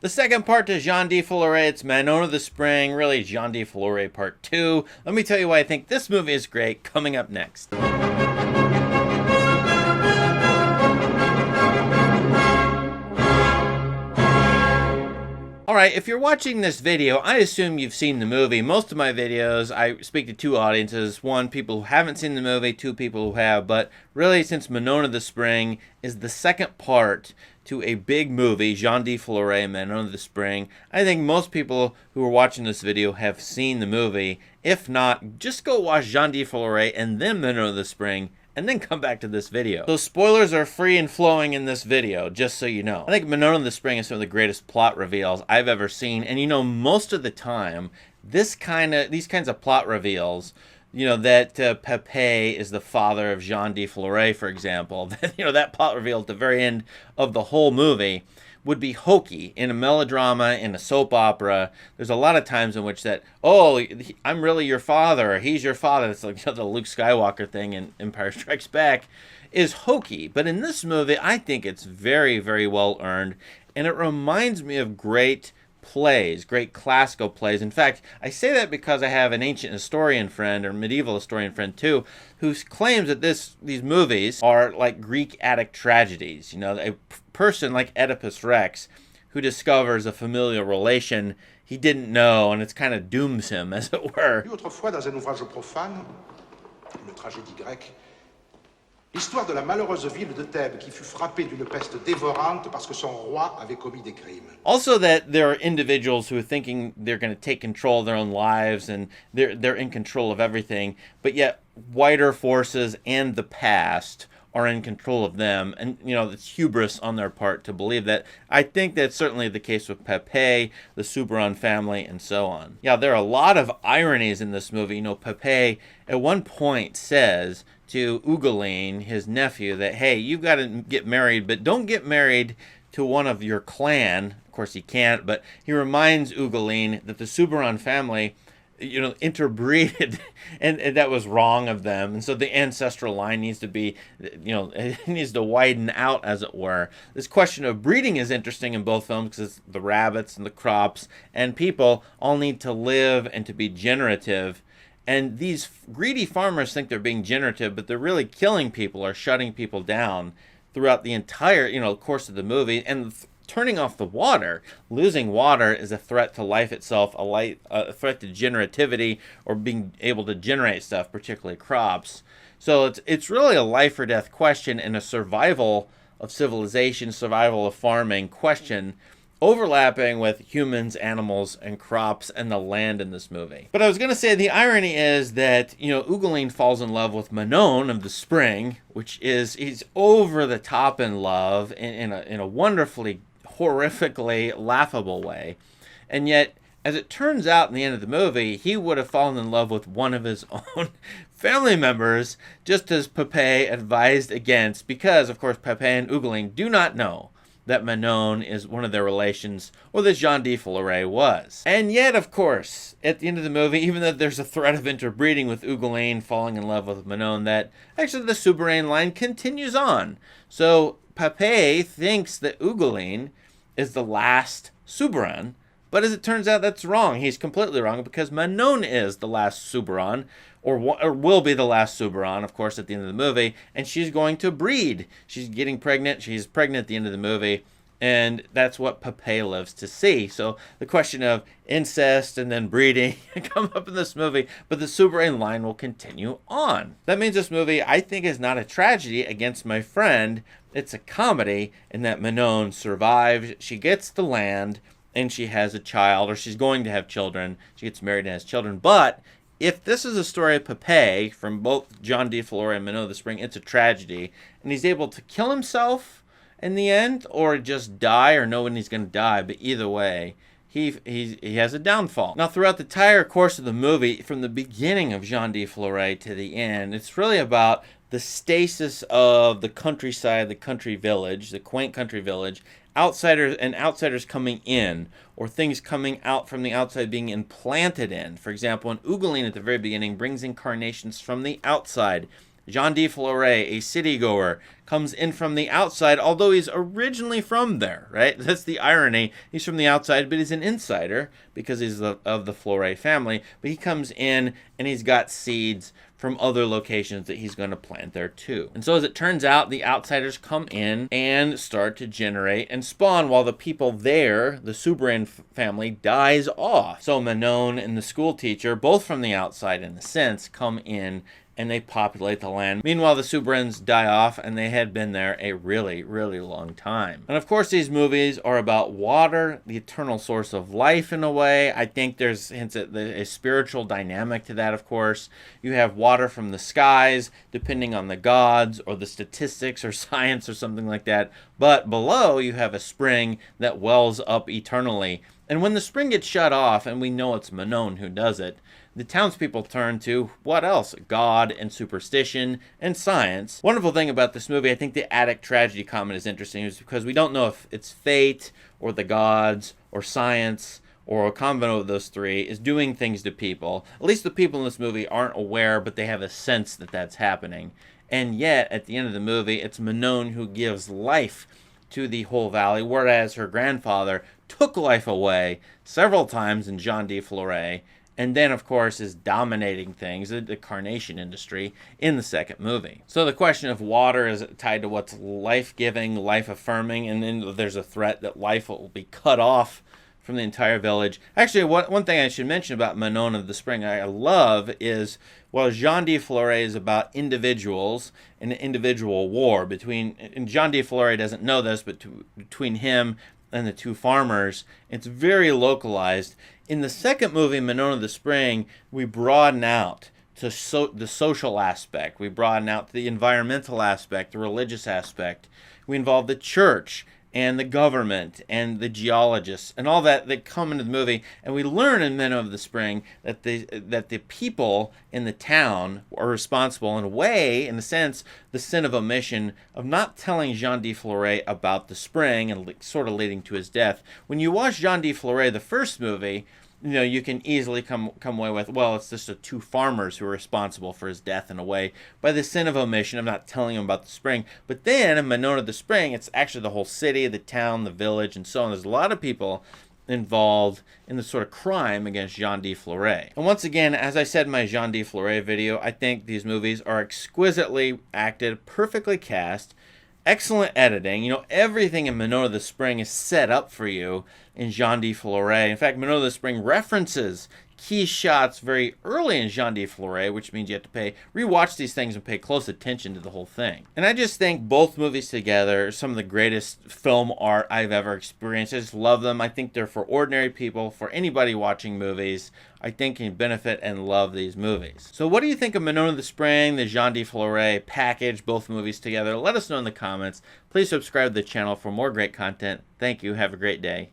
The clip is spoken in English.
The second part to Jean de Florey, it's Manon of the Spring, really Jean de Florey Part 2. Let me tell you why I think this movie is great, coming up next. Alright, if you're watching this video, I assume you've seen the movie. Most of my videos, I speak to two audiences. One, people who haven't seen the movie, two, people who have. But really, since Manon of the Spring is the second part to a big movie, Jean de Florey, Manon of the Spring, I think most people who are watching this video have seen the movie. If not, just go watch Jean de Florey and then Manon of the Spring, and then come back to this video. So spoilers are free and flowing in this video, just so you know. I think Manon of the Spring is some of the greatest plot reveals I've ever seen, and you know, most of the time, these kinds of plot reveals, you know, that Pepe is the father of Jean de Florey, for example, that plot reveal at the very end of the whole movie would be hokey in a melodrama, in a soap opera. There's a lot of times in which that, oh, I'm really your father, or he's your father. It's like the Luke Skywalker thing in Empire Strikes Back is hokey. But in this movie, I think it's very, very well earned, and it reminds me of great plays, great classical plays. In fact, I say that because I have an ancient historian friend, or medieval historian friend too, who claims that these movies are like Greek Attic tragedies. You know, a person like Oedipus Rex who discovers a familial relation he didn't know, and it kind of dooms him, as it were. Autrefois, dans un ouvrage profane, une tragédie grecque, l'histoire de la malheureuse ville de Thèbes qui fut frappée d'une peste dévorante parce que son roi avait commis des crimes. Also that there are individuals who are thinking they're going to take control of their own lives and they're in control of everything, but yet wider forces and the past are in control of them, and you know, it's hubris on their part to believe that. I think that's certainly the case with Pepe, the Soubiran family, and so on. Yeah, there are a lot of ironies in this movie. You know, Pepe at one point says to Ugolin, his nephew, that, hey, you've got to get married, but don't get married to one of your clan. Of course he can't, but he reminds Ugolin that the Soubiran family, you know, interbreeded, and that was wrong of them, and so the ancestral line needs to be, you know, it needs to widen out, as it were. This question of breeding is interesting in both films because the rabbits and the crops and people all need to live and to be generative, and these greedy farmers think they're being generative, but they're really killing people or shutting people down throughout the entire, you know, course of the movie. And turning off the water, losing water, is a threat to life itself, a threat to generativity, or being able to generate stuff, particularly crops. So it's really a life or death question, and a survival of civilization, survival of farming question, overlapping with humans, animals, and crops, and the land in this movie. But I was going to say, the irony is that, you know, Ugolin falls in love with Manon of the Spring, which is, he's over the top in love in a wonderfully, horrifically laughable way. And yet, as it turns out in the end of the movie, he would have fallen in love with one of his own family members, just as Pepe advised against, because, of course, Pepe and Ugolin do not know that Manon is one of their relations, or that Jean de Florey was. And yet, of course, at the end of the movie, even though there's a threat of interbreeding with Ugolin falling in love with Manon, that actually the Soubiran line continues on. So Pepe thinks that Ugolin is the last Soubiran, but as it turns out, that's wrong. He's completely wrong, because Manon is the last Soubiran, or will be the last Soubiran, of course, at the end of the movie, and she's going to breed. She's getting pregnant. She's pregnant at the end of the movie, and that's what Pepe lives to see. So the question of incest and then breeding come up in this movie, but the Soubiran line will continue on. That means this movie, I think, is not a tragedy against my friend. It's a comedy in that Manon survives. She gets the land, and she has a child, or she's going to have children. She gets married and has children. But if this is a story of Pepe, from both Jean de Florey and Manon of the Spring, it's a tragedy. And he's able to kill himself in the end, or just die, or know when he's going to die. But either way, he has a downfall. Now, throughout the entire course of the movie, from the beginning of Jean de Florey to the end, it's really about the stasis of the countryside, the country village, the quaint country village, outsiders coming in, or things coming out from the outside being implanted in. For example, when Ugolin at the very beginning brings incarnations from the outside Jean de Florey, a citygoer, comes in from the outside, although he's originally from there, right? That's the irony. He's from the outside, but he's an insider because he's of the Florey family. But he comes in and he's got seeds from other locations that he's going to plant there too. And so as it turns out, the outsiders come in and start to generate and spawn while the people there, the Soubran family, dies off. So Manon and the school teacher, both from the outside in a sense, come in and they populate the land. Meanwhile, the Soubrans die off, and they had been there a really, really long time. And of course, these movies are about water, the eternal source of life in a way. I think there's hints at a spiritual dynamic to that, of course. You have water from the skies, depending on the gods or the statistics or science or something like that. But below, you have a spring that wells up eternally. And when the spring gets shut off, and we know it's Manon who does it, the townspeople turn to, what else? God and superstition and science. Wonderful thing about this movie, I think the attic tragedy comment is interesting, is because we don't know if it's fate or the gods or science or a combo of those three is doing things to people. At least the people in this movie aren't aware, but they have a sense that that's happening. And yet, at the end of the movie, it's Manon who gives life to the whole valley, whereas her grandfather took life away several times in Jean de Florey, and then, of course, is dominating things, the carnation industry, in the second movie. So the question of water is tied to what's life-giving, life-affirming, and then there's a threat that life will be cut off from the entire village. Actually, one thing I should mention about Manon of the Spring I love is, well, Jean de Florey is about individuals and an individual war between, and Jean de Florey doesn't know this, but between him and the two farmers, it's very localized. In the second movie, Manon of the Spring, we broaden out to the social aspect. We broaden out to the environmental aspect, the religious aspect. We involve the church and the government and the geologists and all that come into the movie. And we learn in Men of the Spring that the people in the town are responsible in a way, in a sense, the sin of omission of not telling Jean de Florey about the spring and sort of leading to his death. When you watch Jean de Florey, the first movie, you can easily come away with, well, it's just the two farmers who are responsible for his death in a way by the sin of omission of not telling him about the spring. But then in Manon of the Spring, it's actually the whole city, the town, the village, and so on. There's a lot of people involved in the sort of crime against Jean de Florey. And once again, as I said in my Jean de Florey video, I think these movies are exquisitely acted, perfectly cast, excellent editing. Everything in Manon of the Spring is set up for you in Jean de Florey. In fact, Manon of the Spring references key shots very early in Jean de Florey, which means you have to rewatch these things and pay close attention to the whole thing. And I just think both movies together are some of the greatest film art I've ever experienced. I just love them. I think they're for ordinary people, for anybody watching movies. I think can benefit and love these movies. So what do you think of Manon of the Spring, the Jean de Florey package, both movies together? Let us know in the comments. Please subscribe to the channel for more great content. Thank you. Have a great day.